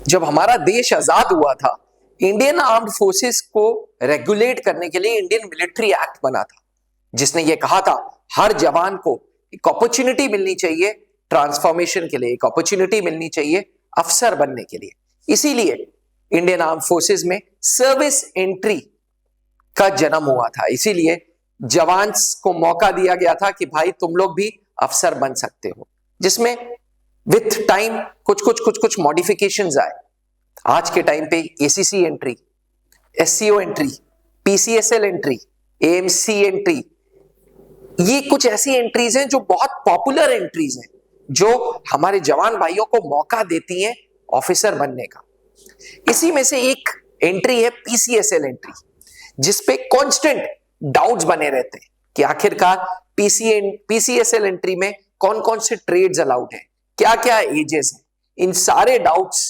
जब हमारा देश आजाद हुआ था, इंडियन आर्म्ड फोर्सेस को रेगुलेट करने के लिए इंडियन मिलिट्री एक्ट बना था, जिसने ये कहा था हर जवान को एक अपॉर्चुनिटी मिलनी चाहिए ट्रांसफॉर्मेशन के लिए, एक अपॉर्चुनिटी मिलनी चाहिए अफसर बनने के लिए। इसीलिए इंडियन आर्म्ड फोर्सेस में सर्विस एंट्री का जन्म हुआ था। इसीलिए जवान को मौका दिया गया था कि भाई तुम लोग भी अफसर बन सकते हो, जिसमें विथ टाइम कुछ मॉडिफिकेशंस आए। आज के टाइम पे ACC entry, SCO entry, PCSL entry, AMC entry, ये कुछ ऐसी एंट्रीज हैं जो बहुत पॉपुलर एंट्रीज हैं, जो हमारे जवान भाइयों को मौका देती हैं ऑफिसर बनने का। इसी में से एक एंट्री है पीसीएसएल एंट्री, जिसपे कांस्टेंट डाउट्स बने रहते हैं कि आखिरकार पीसीएसएल एंट्री में कौन कौन से ट्रेड्स अलाउड हैं, क्या क्या एजेस हैं। इन सारे डाउट्स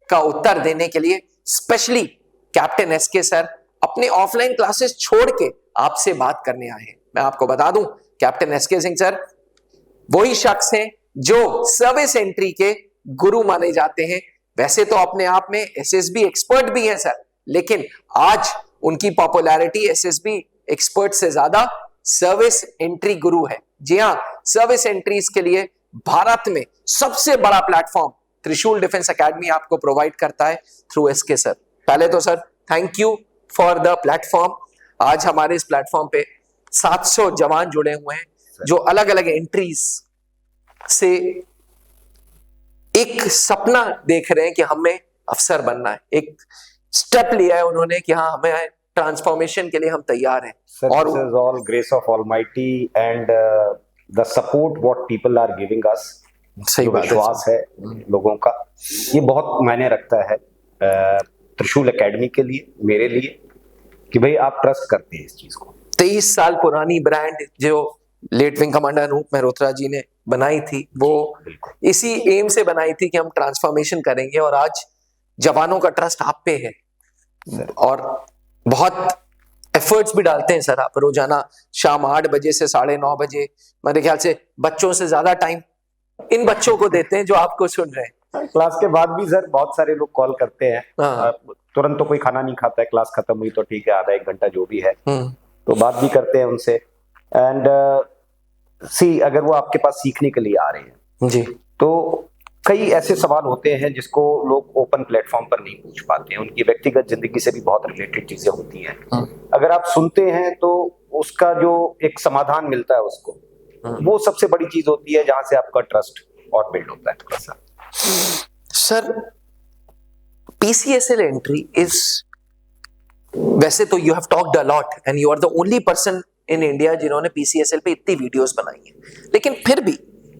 का उत्तर देने के लिए स्पेशली कैप्टन एसके सर अपने ऑफलाइन क्लासेस छोड़ के आपसे बात करने आए हैं। मैं आपको बता दूं, कैप्टन एसके सिंह सर वही शख्स हैं जो सर्विस एंट्री के गुरु माने जाते हैं। वैसे तो अपने आप में एसएसबी एक्सपर्ट भी हैं सर, लेकिन आज उनकी पॉपुलैरिटी एसएसबी एक्सपर्ट से ज्यादा सर्विस एंट्री गुरु है। जी हां, सर्विस एंट्रीज के लिए भारत में सबसे बड़ा प्लेटफॉर्म त्रिशूल डिफेंस एकेडमी आपको प्रोवाइड करता है थ्रू एसके सर। पहले तो sir thank you for the platform. आज हमारे इस प्लेटफॉर्म पे 700 जवान जुड़े हुए हैं जो अलग अलग एंट्रीज से एक सपना देख रहे हैं कि हमें अफसर बनना है। एक स्टेप लिया है उन्होंने कि हाँ, हमें ट्रांसफॉर्मेशन के लिए हम तैयार हैं। Sir, और this is all grace of Almighty and the support what people are giving us। सही बात विश्वास है लोगों का, ये बहुत मायने रखता है त्रिशूल एकेडमी के लिए, मेरे लिए, कि भाई आप ट्रस्ट करते हैं इस चीज को। 23 साल पुरानी ब्रांड जो late wing commander Anoop Mehrotra ji ने बनाई थी, वो इसी एम से बनाई थी कि हम ट्रांसफॉर्मेशन करेंगे, और आज जवानों का ट्रस्ट आप पे है और बहुत एफर्ट्स भी डालते हैं सर आप रोजाना शाम 8 बजे से 9:30 बजे। मेरे ख्याल से बच्चों से ज्यादा टाइम इन बच्चों को देते हैं जो आपको सुन रहे हैं। क्लास के बाद भी सर बहुत सारे लोग कॉल करते हैं, तुरंत तो कोई खाना नहीं खाता है, क्लास खत्म हुई तो ठीक है, आधा एक घंटा जो भी है, तो बात भी करते हैं उनसे। एंड सी अगर वो आपके पास सीखने के लिए आ रहे हैं जी, तो कई ऐसे सवाल होते हैं जिसको लोग ओपन प्लेटफॉर्म पर नहीं पूछ पाते हैं, उनकी व्यक्तिगत जिंदगी से भी बहुत रिलेटेड चीजें होती हैं। अगर आप सुनते हैं तो उसका जो एक समाधान मिलता है उसको, वो सबसे बड़ी चीज होती है जहां से आपका ट्रस्ट और बिल्ड होता है थोड़ा सा। सर पीसीएसएल एंट्री इज, वैसे तो you have talked a lot and you are the only person in India जिन्होंने पीसीएसएल पे इतनी वीडियोस बनाई हैं, लेकिन फिर भी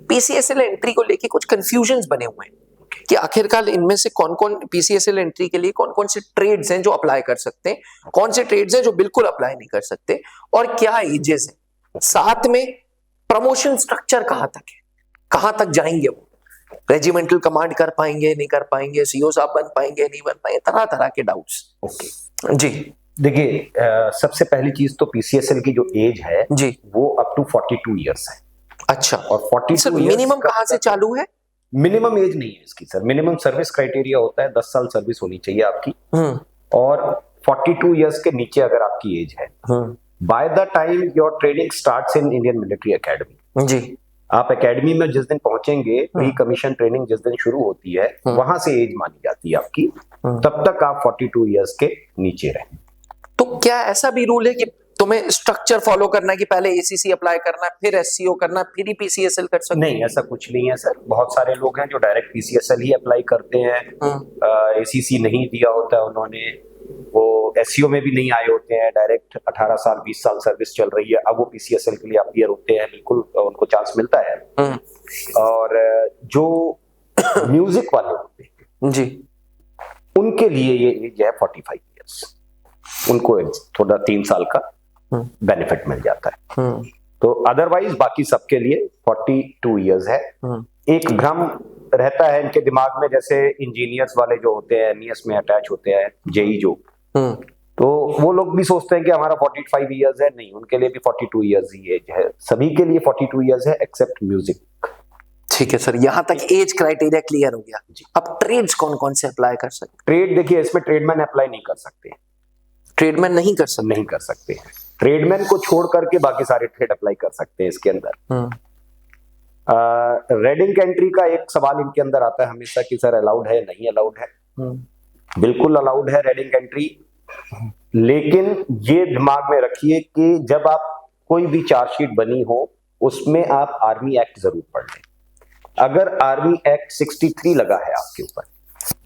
पीसीएसएल एंट्री को लेके कुछ कंफ्यूजन्स बने हुए हैं कि आखिरकार इनमें से कौन कौन पीसीएसएल एंट्री के लिए कौन कौन से ट्रेड्स हैं जो अप्लाई कर सकते हैं, कौन से ट्रेड्स हैं जो बिल्कुल अप्लाई नहीं कर सकते, और क्या एजेस हैं। साथ में प्रमोशन स्ट्रक्चर कहां तक है, कहां तक जाएंगे वो, रेजिमेंटल कमांड कर पाएंगे नहीं कर पाएंगे, सीओ साहब बन पाएंगे नहीं बन पाएंगे, तरह तरह के डाउट्स। ओके जी देखिए, सबसे पहली चीज तो पीसीएसएल की जो एज है जी, वो अप टू 42 ईयर्स है। अच्छा, और 42 सर मिनिमम कहां से चालू है? मिनिमम एज नहीं है इसकी सर, मिनिमम सर्विस क्राइटेरिया होता है 10 साल सर्विस होनी चाहिए आपकी, और 42 इयर्स के नीचे अगर आपकी एज है, by the time your training starts in Indian military academy. जी, आप एकेडमी में जिस दिन पहुंचेंगे, प्री कमीशन ट्रेनिंग जिस दिन शुरू होती है, वहां से एज मानी जाती है आपकी, तब तक आप 42 इयर्स के नीचे रहें। तो क्या ऐसा भी रूल है कि तुम्हें स्ट्रक्चर फॉलो करना है कि पहले एसीसी अप्लाई करना है, फिर एससीओ करना है, फिर ही पीसीएसएल कर सकते हैं? नहीं, ऐसा कुछ नहीं है सर। बहुत सारे लोग हैं जो डायरेक्ट पीसीएसएल ही अप्लाई करते हैं, एसीसी नहीं दिया होता है उन्होंने, वो एससीओ में भी नहीं आए होते हैं, डायरेक्ट 18 साल 20 साल सर्विस चल रही है, अब वो पीसीएसएल के लिए अपीयर होते हैं, बिल्कुल उनको चांस मिलता है। और जो म्यूजिक वाले होते हैं जी, उनके लिए ये एज है 45 इयर्स, उनको थोड़ा 3 साल का बेनिफिट मिल जाता है। तो अदरवाइज बाकी सबके लिए 42 इयर्स है। एक भ्रम रहता है इनके दिमाग में, जैसे इंजीनियर्स वाले जो होते हैं, एमईएस में अटैच होते हैं, जेई जो, तो वो लोग भी सोचते हैं कि हमारा 45 इयर्स है। नहीं, उनके लिए भी 42 इयर्स ही एज है, सभी के लिए 42 इयर्स है एक्सेप्ट म्यूजिक। ठीक है सर, यहाँ तक एज क्राइटेरिया क्लियर हो गया। जी। अब ट्रेड्स कौन कौन से अप्लाई कर सकते? ट्रेड देखिए, इसमें ट्रेडमैन अप्लाई नहीं कर सकते, ट्रेडमैन नहीं कर सकते? नहीं कर सकते। ट्रेडमैन को छोड़ करके बाकी सारे ट्रेड अप्लाई कर सकते हैं इसके अंदर। रेडिंग एंट्री का एक सवाल इनके अंदर आता है हमेशा कि सर अलाउड है, नहीं अलाउड है। बिल्कुल अलाउड है रेडिंग एंट्री, लेकिन ये दिमाग में रखिए कि जब आप कोई भी चार्जशीट बनी हो उसमें आप आर्मी एक्ट जरूर पढ़ लें। अगर आर्मी एक्ट 63 लगा है आपके ऊपर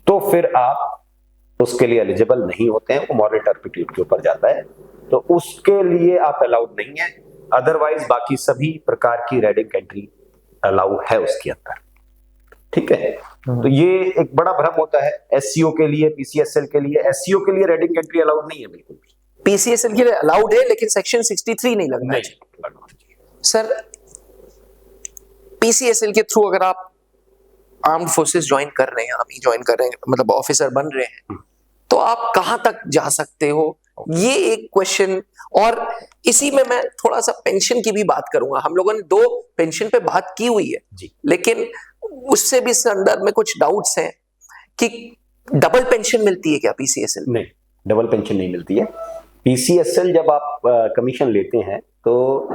तो फिर आप उसके लिए एलिजिबल नहीं होते हैं, वो मॉरल टर्पिट्यूड के ऊपर जाता है, तो उसके लिए आप अलाउड नहीं है। अदरवाइज बाकी सभी प्रकार की रेडिंग एंट्री अलाउ है उसके अंदर, ठीक है। तो ये एक बड़ा भ्रम होता है एससीओ के लिए, पीसीएसएल के लिए। एससीओ के लिए रेडिंग एंट्री अलाउड नहीं है बिल्कुल भी। पीसीएसएल के लिए अलाउड है लेकिन सेक्शन 63 नहीं लगना चाहिए। सर पीसीएसएल के थ्रू अगर आप आर्म्ड फोर्सेस ज्वाइन कर रहे हैं, आर्मी ज्वाइन कर रहे हैं, मतलब ऑफिसर बन रहे हैं, तो आप कहां तक जा सकते हो, ये एक क्वेश्चन। और इसी में मैं थोड़ा सा पेंशन की भी बात करूंगा। हम लोगों ने 2 पेंशन पे बात की हुई है जी, लेकिन उससे भी संदर्भ में कुछ डाउट्स हैं कि डबल पेंशन मिलती है क्या पीसीएसएल? नहीं, डबल पेंशन नहीं मिलती है। पीसीएसएल जब आप कमीशन लेते हैं तो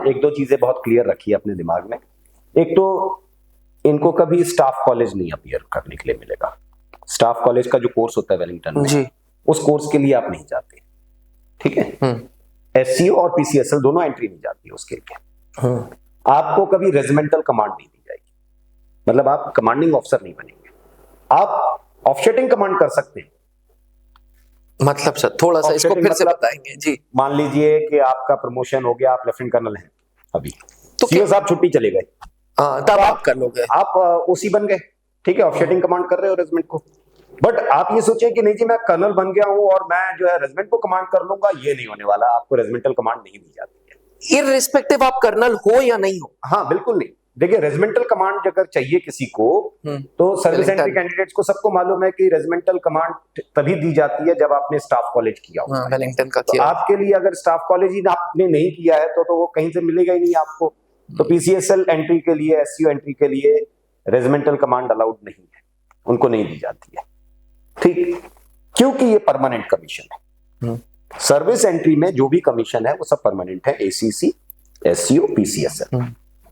एक दो चीजें बहुत क्लियर रखिए अपने दिमाग में। एक तो इनको कभी स्टाफ कॉलेज नहीं अपीयर करने के लिए मिलेगा। स्टाफ कॉलेज का जो कोर्स होता है वेलिंगटन में, उस कोर्स के लिए आप नहीं जाते, ठीक है। एससीओ और पीसीएसएल दोनों एंट्री नहीं जाती है उसके लिए। आपको कभी रेजिमेंटल कमांड नहीं दी जाएगी, मतलब आप कमांडिंग ऑफिसर नहीं बनेंगे। आप ऑफसेटिंग कमांड कर सकते हैं। मतलब सर थोड़ा सा इसको फिर से बताएंगे जी। मान लीजिए कि आपका प्रमोशन हो गया, आप लेफ्टिनेंट कर्नल हैं अभी, तो सीओ साहब छुट्टी चले गए, तब आप कर लोगे, आप ओसी बन गए, ठीक है, ऑफसेटिंग कमांड कर रहे हो रेजिमेंट को। बट आप ये सोचें कि नहीं जी मैं कर्नल बन गया हूं और मैं जो है रेजिमेंट को कमांड कर लूंगा, ये नहीं होने वाला। आपको रेजिमेंटल कमांड नहीं दी जाती है, इररिस्पेक्टिव आप कर्नल हो या नहीं हो। हाँ बिल्कुल नहीं। देखिए रेजिमेंटल कमांड अगर चाहिए किसी को तो सर्विस एंट्री कैंडिडेट्स को सबको मालूम है कि रेजिमेंटल कमांड तभी दी जाती है जब आपने स्टाफ कॉलेज किया हो। वेलिंगटन का तो किया। आपके लिए अगर स्टाफ कॉलेज ही आपने नहीं किया है तो वो कहीं से मिलेगा ही नहीं आपको। तो पीसीएसएल एंट्री के लिए, एससीओ एंट्री के लिए रेजिमेंटल कमांड अलाउड नहीं है, उनको नहीं दी जाती है, ठीक, क्योंकि ये परमानेंट कमीशन है। सर्विस एंट्री में जो भी कमीशन है वो सब परमानेंट है, एसीसी, एससीओ, पीसीएसएल।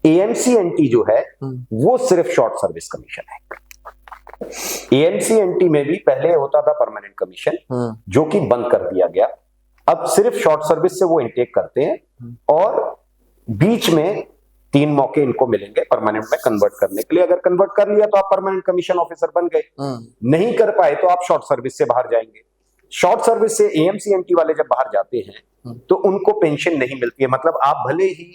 एएमसी-एनटी जो है वो सिर्फ शॉर्ट सर्विस कमीशन है। एएमसी-एनटी में भी पहले होता था परमानेंट कमीशन, जो कि बंद कर दिया गया। अब सिर्फ शॉर्ट सर्विस से वो इनटेक करते हैं और बीच में 3 मौके इनको मिलेंगे परमानेंट में कन्वर्ट करने के लिए। अगर कन्वर्ट कर लिया तो आप परमानेंट कमीशन ऑफिसर बन गए, नहीं कर पाए तो आप शॉर्ट सर्विस से बाहर जाएंगे। शॉर्ट सर्विस से एएमसी-एनटी वाले जब बाहर जाते हैं तो उनको पेंशन नहीं मिलती है। मतलब आप भले ही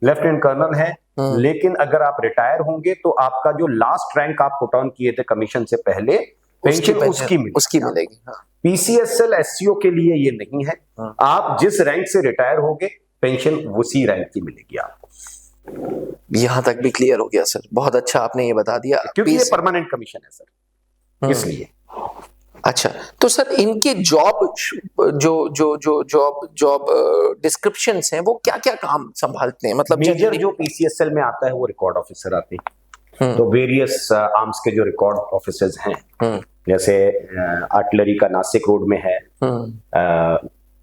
लेफ्टिनेंट कर्नल हैं, लेकिन अगर आप रिटायर होंगे तो आपका जो लास्ट रैंक आप पुट ऑन किए थे कमीशन से पहले, पेंशन उसकी मिलेगी। पीसीएसएल एससीओ के लिए ये नहीं है। आप जिस रैंक से रिटायर होगे पेंशन उसी रैंक की मिलेगी आपको। यहां तक भी क्लियर हो गया सर, बहुत अच्छा आपने ये बता दिया, क्योंकि ये परमानेंट कमीशन है सर, इसलिए। अच्छा, तो सर इनके जॉब जॉब डिस्क्रिप्शंस हैं वो क्या क्या काम संभालते हैं? मतलब मेजर जो पीसीएसएल में आता है वो रिकॉर्ड ऑफिसर आते हैं। तो वेरियस आर्म्स के जो रिकॉर्ड ऑफिसर्स हैं, जैसे आर्टिलरी का नासिक रोड में है,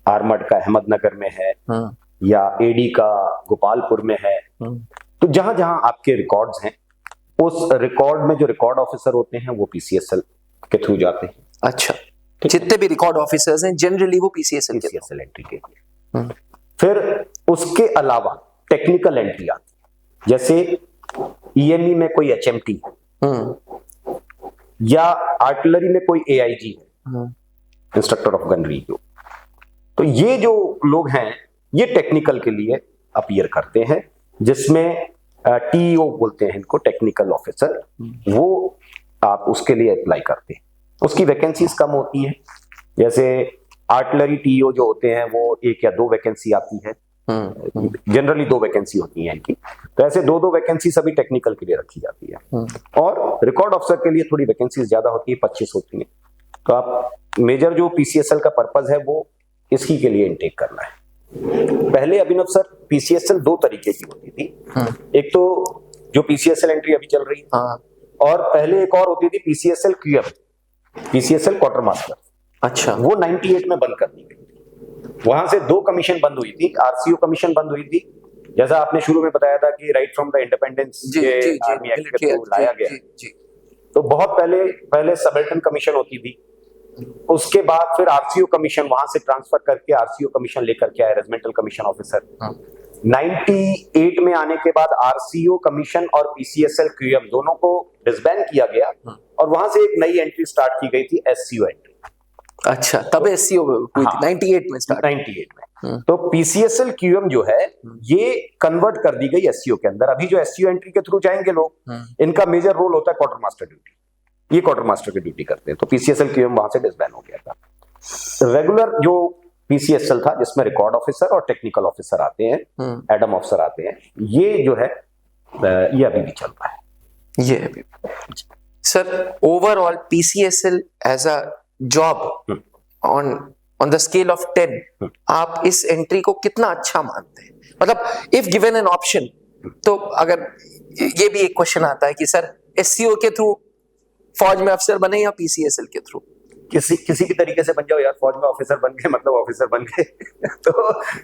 आर्मर्ड का अहमदनगर में है, या एडी का गोपालपुर में है। तो जहां जहां आपके रिकॉर्ड्स हैं उस रिकॉर्ड में जो रिकॉर्ड ऑफिसर होते हैं वो पीसीएसएल के थ्रू जाते हैं। अच्छा, जितने भी रिकॉर्ड ऑफिसर्स हैं जनरली वो पीसीएसएल एंट्री के लिए। फिर उसके अलावा टेक्निकल एंट्री आती है, जैसे ईएमई में कोई एचएमटी है या आर्टिलरी में कोई एआईजी है, इंस्ट्रक्टर ऑफ गनरी। तो ये जो लोग हैं ये टेक्निकल के लिए अपीयर करते हैं, जिसमें टीईओ बोलते हैं इनको, टेक्निकल ऑफिसर। वो आप उसके लिए अप्लाई करते हैं। उसकी वैकेंसीज कम होती हैं, जैसे आर्टिलरी टीईओ जो होते हैं वो 1 या 2 वैकेंसी आती है, जनरली 2 वैकेंसी होती है इनकी। तो ऐसे 2-2 वैकेंसी सभी टेक्निकल के लिए रखी जाती है। और रिकॉर्ड ऑफिसर के लिए थोड़ी वैकेंसीज ज्यादा होती है, 25 होती है। तो आप मेजर जो पीसीएसएल का पर्पज है वो इसी के लिए इनटेक करना है। पहले अभिनव सर पीसीएसएल 2 तरीके की होती थी। एक तो जो पीसीएसएल एंट्री अभी चल रही है। हाँ, और पहले एक और होती थी पीसीएसएल क्यूएम, पीसीएसएल क्वार्टर मास्टर, अच्छा, वो 98 में बंद कर दी गई। वहां से दो कमीशन बंद हुई थी, आरसीयू कमीशन बंद हुई थी, जैसा आपने शुरू में बताया था कि राइट फ्रॉम द इंडिपेंडेंस के आर्मी एक्ट के थ्रू लाया गया। तो बहुत पहले सबल्टन कमीशन होती थी, उसके बाद फिर आरसीयू कमीशन वहां से ट्रांसफर करके आरसीयू कमीशन लेकर के आया, रेजिमेंटल कमीशन ऑफिसर। 98 में आने के बाद आरसीयू कमीशन और पीसीएसएल क्यूएम दोनों को डिसबैंड किया गया और वहां से एक नई एंट्री स्टार्ट की गई थी, एससीओ एंट्री। अच्छा, तब एससीओ हुई थी 98 में स्टार्ट। 98 में। तो पीसीएसएल क्यूएम जो है ये कन्वर्ट कर दी गई एससीओ के अंदर। अभी जो एससीओ एंट्री के थ्रू जाएंगे लोग, इनका मेजर रोल होता है क्वार्टर मास्टर ड्यूटी, ये क्वार्टर मास्टर की ड्यूटी करते हैं। तो पीसीएसएल क्यूएम वहां से डिसबैंड हो गया था। रेगुलर जो पीसीएसएल था जिसमें रिकॉर्ड ऑफिसर और टेक्निकल ऑफिसर आते हैं, एडम ऑफिसर आते हैं, ये जो है ये अभी भी चल रहा है। ये अभी sir overall PCSL as a job on the scale of 10 आप इस एंट्री को कितना अच्छा मानते हैं? मतलब इफ गिवन एन ऑप्शन, तो अगर ये भी एक क्वेश्चन आता है कि सर एससीओ के थ्रू फौज में अफसर बने या पीसीएसएल के थ्रू? किसी भी तरीके से बन जाओ यार, फौज में ऑफिसर बन गए मतलब ऑफिसर बन गए। तो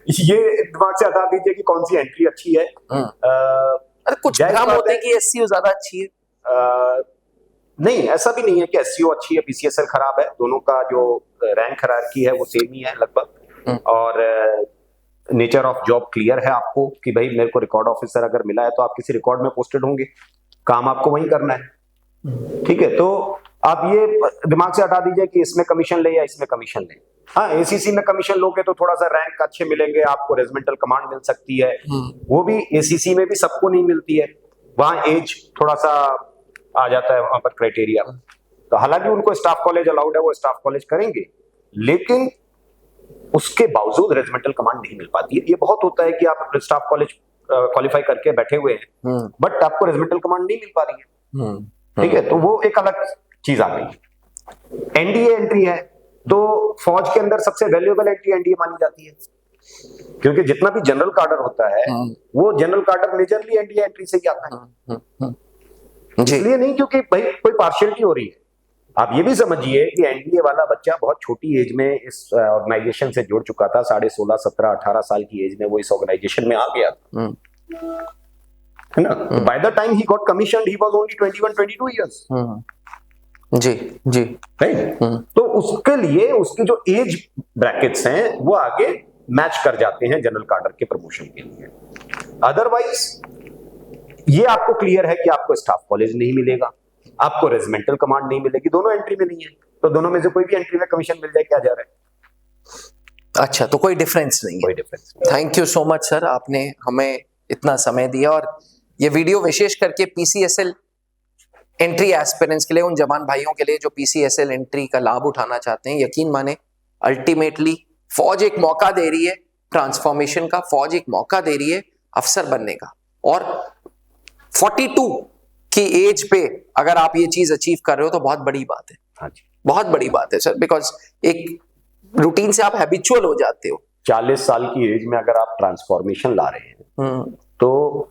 ये दिमाग से हटा दीजिए कि कौन सी एंट्री अच्छी है। अरे कुछ भ्रम होते हैं कि एससीओ ज्यादा अच्छी है। नहीं, ऐसा भी नहीं है कि एससीओ अच्छी है पीसीएसएल खराब है। दोनों का जो रैंक हायरार्की है वो सेम ही है लगभग, और नेचर ऑफ जॉब क्लियर है आपको कि भाई मेरे को रिकॉर्ड ऑफिसर अगर मिला है तो आप किसी रिकॉर्ड में पोस्टेड होंगे, काम आपको वही करना है। ठीक है, तो आप ये दिमाग से हटा दीजिए कि इसमें कमीशन ले या इसमें कमीशन ले। हाँ, एसीसी में कमीशन लोगे तो थोड़ा सा रैंक अच्छे मिलेंगे आपको, रेजिमेंटल कमांड मिल सकती है, वो भी एसीसी में भी सबको नहीं मिलती है, वहां एज थोड़ा सा आ जाता है वहां पर क्राइटेरिया। तो हालांकि उनको स्टाफ कॉलेज अलाउड है, वो स्टाफ कॉलेज करेंगे, लेकिन उसके बावजूद रेजिमेंटल कमांड नहीं मिल पाती है। ये बहुत होता है कि आप स्टाफ कॉलेज क्वालिफाई करके बैठे हुए हैं बट आपको रेजिमेंटल कमांड नहीं मिल पा रही है। ठीक है, तो वो एक अलग चीज आ गई। एनडीए एंट्री है तो फौज के अंदर सबसे वैल्यूएबल एंट्री एनडीए मानी जाती है, क्योंकि जितना भी जनरल कार्डर होता है वो जनरल कार्डर मेजरली एनडीए एंट्री से ही आता है। इसलिए नहीं क्योंकि भाई कोई पार्शियलिटी हो रही है। आप ये भी समझिए कि एनडीए वाला बच्चा बहुत छोटी एज में इस ऑर्गेनाइजेशन से जुड़ चुका था, 16.5, 17, 18 साल की एज में वो इस ऑर्गेनाइजेशन में आ गया था, है ना। By the time he got commissioned he was only 21, 22 years. जी जी, राइट। तो उसके लिए उसकी जो एज ब्रैकेट्स हैं वो आगे मैच कर जाते हैं जनरल कार्डर के प्रमोशन के लिए। अदरवाइज ये आपको क्लियर है कि आपको स्टाफ कॉलेज नहीं मिलेगा, आपको रेजिमेंटल कमांड नहीं मिलेगी, दोनों एंट्री में नहीं है, तो दोनों में से कोई भी एंट्री में कमीशन मिल जाए, क्या जा रहा है? अच्छा, तो कोई डिफरेंस नहीं है। कोई डिफरेंस नहीं। Thank you so much sir, आपने हमें इतना समय दिया, और ये वीडियो विशेष करके पीसीएसएल एंट्री एस्पिरेंट्स के लिए, उन जवान भाइयों के लिए जो पीसीएसएल एंट्री का लाभ उठाना चाहते हैं। यकीन माने अल्टीमेटली फौज एक मौका दे रही है ट्रांसफॉर्मेशन का, फौज एक मौका दे रही है अफसर बनने का, और 42 की एज पे अगर आप ये चीज अचीव कर रहे हो तो बहुत बड़ी बात है। हाँ जी, बहुत बड़ी बात है सर, बिकॉज एक रूटीन से आप हैबिचुअल हो जाते हो। 40 साल की एज में अगर आप ट्रांसफॉर्मेशन ला रहे हैं तो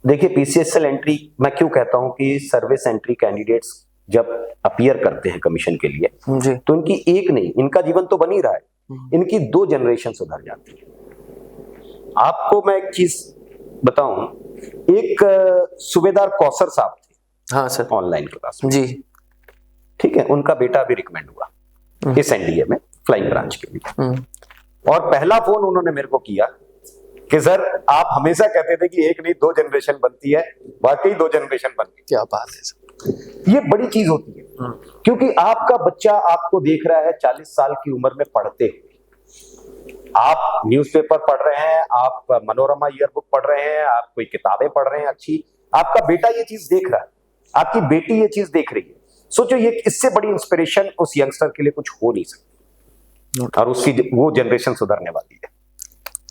देखिए, पीसीएसएल एंट्री मैं क्यों कहता हूं कि सर्विस एंट्री कैंडिडेट्स जब अपीयर करते हैं कमीशन के लिए जी, तो इनकी एक नहीं, इनका जीवन तो बन ही रहा है, इनकी 2 जनरेशन सुधर जाती है। आपको मैं एक चीज बताऊं, एक सूबेदार कौसर साहब थे, हाँ सर, ऑनलाइन क्लास में, जी, ठीक है, उनका बेटा अभी रिकमेंड हुआ इस एनडीए में फ्लाइंग ब्रांच के लिए, और पहला फोन उन्होंने मेरे को किया कि सर आप हमेशा कहते थे कि एक नहीं 2 जनरेशन बनती है, वाकई 2 जनरेशन बन गई। क्या बात है सर, ये बड़ी चीज होती है, क्योंकि आपका बच्चा आपको देख रहा है 40 साल की उम्र में पढ़ते हुए, आप न्यूज़पेपर पढ़ रहे हैं, आप मनोरमा ईयरबुक पढ़ रहे हैं, आप कोई किताबें पढ़ रहे हैं अच्छी, आपका बेटा ये चीज देख रहा है, आपकी बेटी ये चीज देख रही है। सोचो, ये इससे बड़ी इंस्पिरेशन उस यंगस्टर के लिए कुछ हो नहीं सकती, और उसकी वो जनरेशन सुधरने वाली है।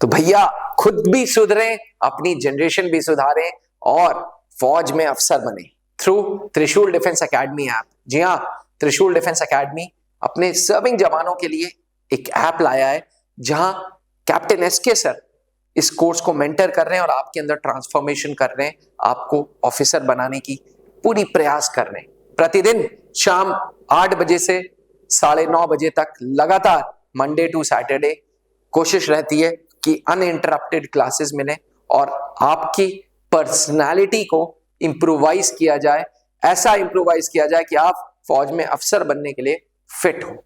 तो भैया खुद भी सुधरें, अपनी जनरेशन भी सुधारें, और फौज में अफसर बने थ्रू त्रिशूल डिफेंस एकेडमी ऐप। जी हाँ, त्रिशूल डिफेंस एकेडमी अपने सर्विंग जवानों के लिए एक ऐप लाया है, जहां कैप्टन एसके सर इस कोर्स को मेंटर कर रहे हैं और आपके अंदर ट्रांसफॉर्मेशन कर रहे हैं, आपको ऑफिसर बनाने की पूरी प्रयास कर रहे हैं। प्रतिदिन शाम 8 बजे से 9:30 बजे तक लगातार मंडे टू सैटरडे कोशिश रहती है कि अनइंटरप्टेड क्लासेस मिले और आपकी पर्सनालिटी को इंप्रूवाइज किया जाए, ऐसा इंप्रूवाइज किया जाए कि आप फौज में अफसर बनने के लिए फिट हो।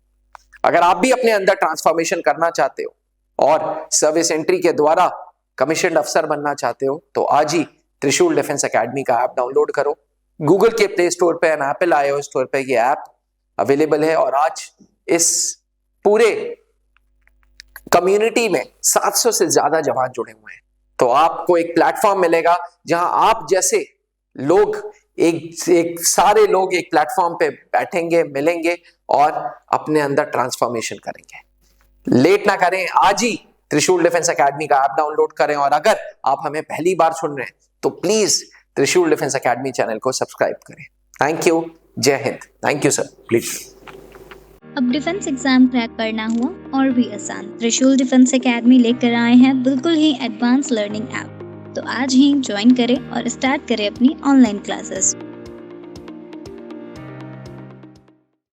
अगर आप भी अपने अंदर ट्रांसफॉर्मेशन करना चाहते हो और सर्विस एंट्री के द्वारा कमीशन अफसर बनना चाहते हो तो आज ही त्रिशूल डिफेंस एकेडमी का ऐप डाउनलोड करो। गूगल के प्ले स्टोर पे एंड एप्पल iOS स्टोर पे ये ऐप अवेलेबल है और आज इस पूरे कम्युनिटी में 700 से ज्यादा जवान जुड़े हुए हैं। तो आपको एक प्लेटफॉर्म मिलेगा जहां आप जैसे लोग एक सारे लोग एक प्लेटफॉर्म पे बैठेंगे, मिलेंगे और अपने अंदर ट्रांसफॉर्मेशन करेंगे। लेट ना करें, आज ही त्रिशूल डिफेंस एकेडमी का ऐप डाउनलोड करें और अगर आप हमें पहली बार सुन रहे हैं तो प्लीज त्रिशूल डिफेंस एकेडमी चैनल को सब्सक्राइब करें। थैंक यू, जय Hind. Thank you sir. Please. अब डिफेंस एग्जाम क्रैक करना हुआ और भी आसान, त्रिशूल डिफेंस एकेडमी लेकर आए हैं बिल्कुल ही एडवांस लर्निंग ऐप। तो आज ही ज्वाइन करें और स्टार्ट करें अपनी ऑनलाइन क्लासेस।